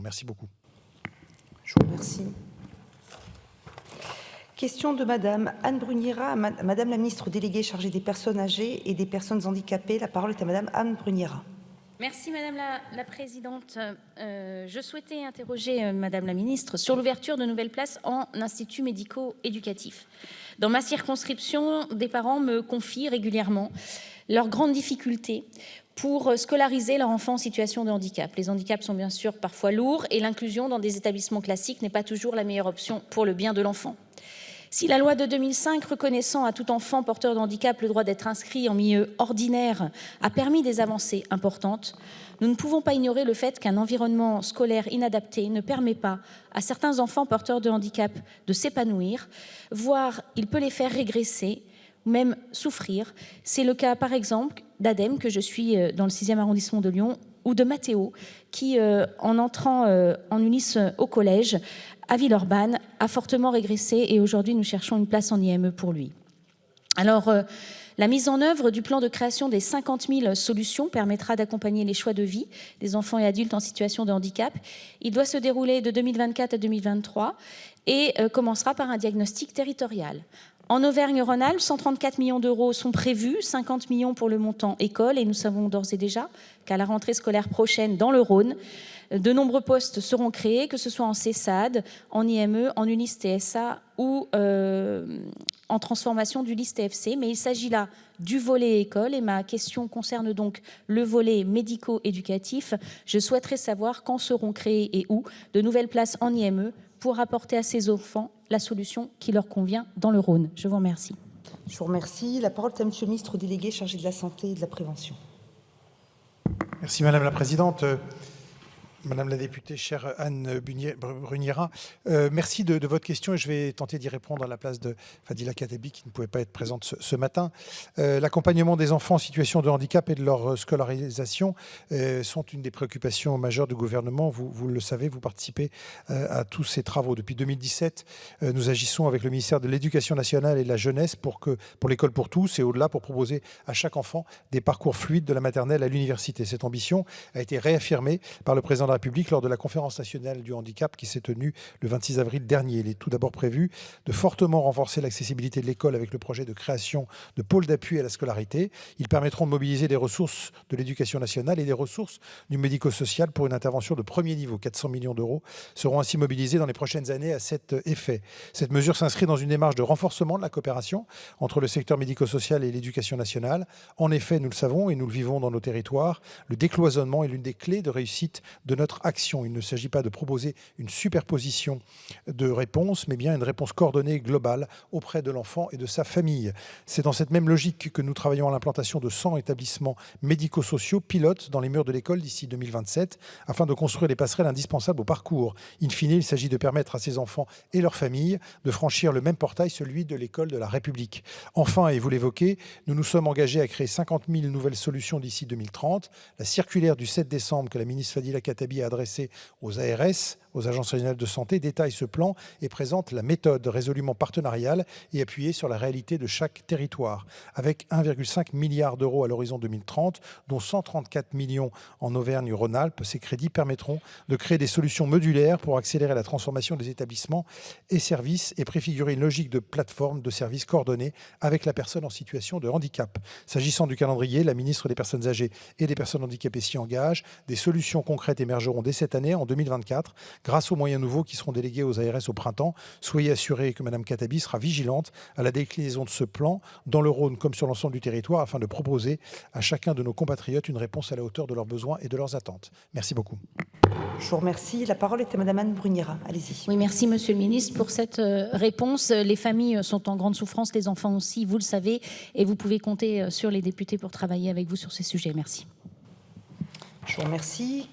Merci beaucoup. Je vous remercie. Question de Madame Anne Bruniera, Madame la ministre déléguée chargée des personnes âgées et des personnes handicapées. La parole est à Madame Anne Bruniera. Merci Madame la Présidente. Je souhaitais interroger Madame la Ministre sur l'ouverture de nouvelles places en instituts médico-éducatifs. Dans ma circonscription, des parents me confient régulièrement leurs grandes difficultés pour scolariser leur enfant en situation de handicap. Les handicaps sont bien sûr parfois lourds et l'inclusion dans des établissements classiques n'est pas toujours la meilleure option pour le bien de l'enfant. Si la loi de 2005 reconnaissant à tout enfant porteur de handicap le droit d'être inscrit en milieu ordinaire a permis des avancées importantes, nous ne pouvons pas ignorer le fait qu'un environnement scolaire inadapté ne permet pas à certains enfants porteurs de handicap de s'épanouir, voire il peut les faire régresser, ou même souffrir. C'est le cas par exemple d'Adem, que je suis dans le 6e arrondissement de Lyon, ou de Mathéo, qui, en entrant en Ulysse au collège, à Villeurbanne, a fortement régressé et aujourd'hui nous cherchons une place en IME pour lui. Alors, la mise en œuvre du plan de création des 50 000 solutions permettra d'accompagner les choix de vie des enfants et adultes en situation de handicap. Il doit se dérouler de 2024 à 2023 et commencera par un diagnostic territorial. En Auvergne-Rhône-Alpes, 134 millions d'euros sont prévus, 50 millions pour le montant école, et nous savons d'ores et déjà qu'à la rentrée scolaire prochaine dans le Rhône, de nombreux postes seront créés, que ce soit en CESAD, en IME, en Ulysse TSA ou en transformation du Ulysse TFC. Mais il s'agit là du volet école et ma question concerne donc le volet médico-éducatif. Je souhaiterais savoir quand seront créées et où de nouvelles places en IME pour apporter à ces enfants la solution qui leur convient dans le Rhône. Je vous remercie. Je vous remercie. La parole est à Monsieur le ministre délégué chargé de la Santé et de la Prévention. Merci Madame la Présidente. Madame la députée, chère Anne Bruniera, merci de votre question et je vais tenter d'y répondre à la place de Fadila Khattabi qui ne pouvait pas être présente ce matin. L'accompagnement des enfants en situation de handicap et de leur scolarisation sont une des préoccupations majeures du gouvernement. Vous le savez, vous participez à tous ces travaux. Depuis 2017, nous agissons avec le ministère de l'Éducation nationale et de la jeunesse pour l'école pour tous et au-delà pour proposer à chaque enfant des parcours fluides de la maternelle à l'université. Cette ambition a été réaffirmée par le président de la République lors de la conférence nationale du handicap qui s'est tenue le 26 avril dernier. Il est tout d'abord prévu de fortement renforcer l'accessibilité de l'école avec le projet de création de pôles d'appui à la scolarité. Ils permettront de mobiliser des ressources de l'éducation nationale et des ressources du médico-social pour une intervention de premier niveau. 400 millions d'euros seront ainsi mobilisés dans les prochaines années à cet effet. Cette mesure s'inscrit dans une démarche de renforcement de la coopération entre le secteur médico-social et l'éducation nationale. En effet, nous le savons et nous le vivons dans nos territoires, le décloisonnement est l'une des clés de réussite de notre action. Il ne s'agit pas de proposer une superposition de réponses, mais bien une réponse coordonnée et globale auprès de l'enfant et de sa famille. C'est dans cette même logique que nous travaillons à l'implantation de 100 établissements médico-sociaux pilotes dans les murs de l'école d'ici 2027, afin de construire les passerelles indispensables au parcours. In fine, il s'agit de permettre à ces enfants et leurs familles de franchir le même portail, celui de l'école de la République. Enfin, et vous l'évoquez, nous nous sommes engagés à créer 50 000 nouvelles solutions d'ici 2030. La circulaire du 7 décembre que la ministre Fadila Khattabi a adressé aux ARS, aux agences régionales de santé, détaille ce plan et présente la méthode résolument partenariale et appuyée sur la réalité de chaque territoire. Avec 1,5 milliard d'euros à l'horizon 2030, dont 134 millions en Auvergne-Rhône-Alpes, ces crédits permettront de créer des solutions modulaires pour accélérer la transformation des établissements et services et préfigurer une logique de plateforme de services coordonnés avec la personne en situation de handicap. S'agissant du calendrier, la ministre des Personnes âgées et des personnes handicapées s'y engage. Des solutions concrètes émergeront dès cette année, en 2024, grâce aux moyens nouveaux qui seront délégués aux ARS au printemps. Soyez assurés que Mme Khattabi sera vigilante à la déclinaison de ce plan dans le Rhône comme sur l'ensemble du territoire afin de proposer à chacun de nos compatriotes une réponse à la hauteur de leurs besoins et de leurs attentes. Merci beaucoup. Je vous remercie. La parole est à Mme Anne Bruniera. Allez-y. Oui, merci Monsieur le Ministre pour cette réponse. Les familles sont en grande souffrance, les enfants aussi, vous le savez, et vous pouvez compter sur les députés pour travailler avec vous sur ces sujets. Merci. Je vous remercie.